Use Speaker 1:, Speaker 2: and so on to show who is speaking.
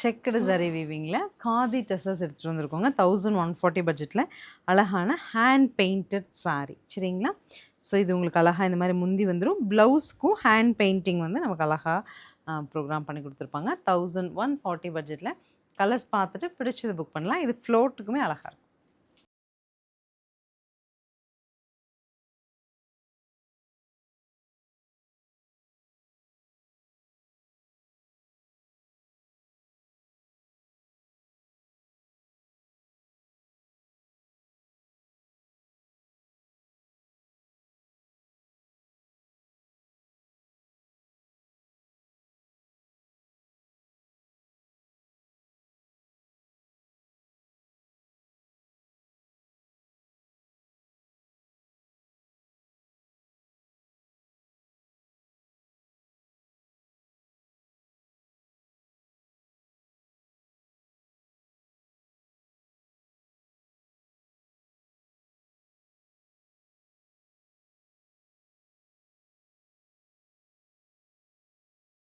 Speaker 1: Checked சரி வீவிங்கில் காதி டெசஸ் எடுத்துகிட்டு வந்திருக்கோங்க. 1140 பட்ஜெட்டில் அழகான ஹேண்ட் பெயிண்டட் சாரீ சரிங்களா. ஸோ இது உங்களுக்கு அழகாக இந்த மாதிரி முந்தி வந்துடும். ப்ளவுஸ்க்கும் ஹேண்ட் பெயிண்டிங் வந்து நமக்கு அழகாக ப்ரோக்ராம் பண்ணி கொடுத்துருப்பாங்க. 1140 பட்ஜெட்டில் கலர்ஸ் பார்த்துட்டு பிடிச்சது புக் பண்ணலாம். இது ஃப்ளோட்டுக்குமே அழகாக இருக்கும்.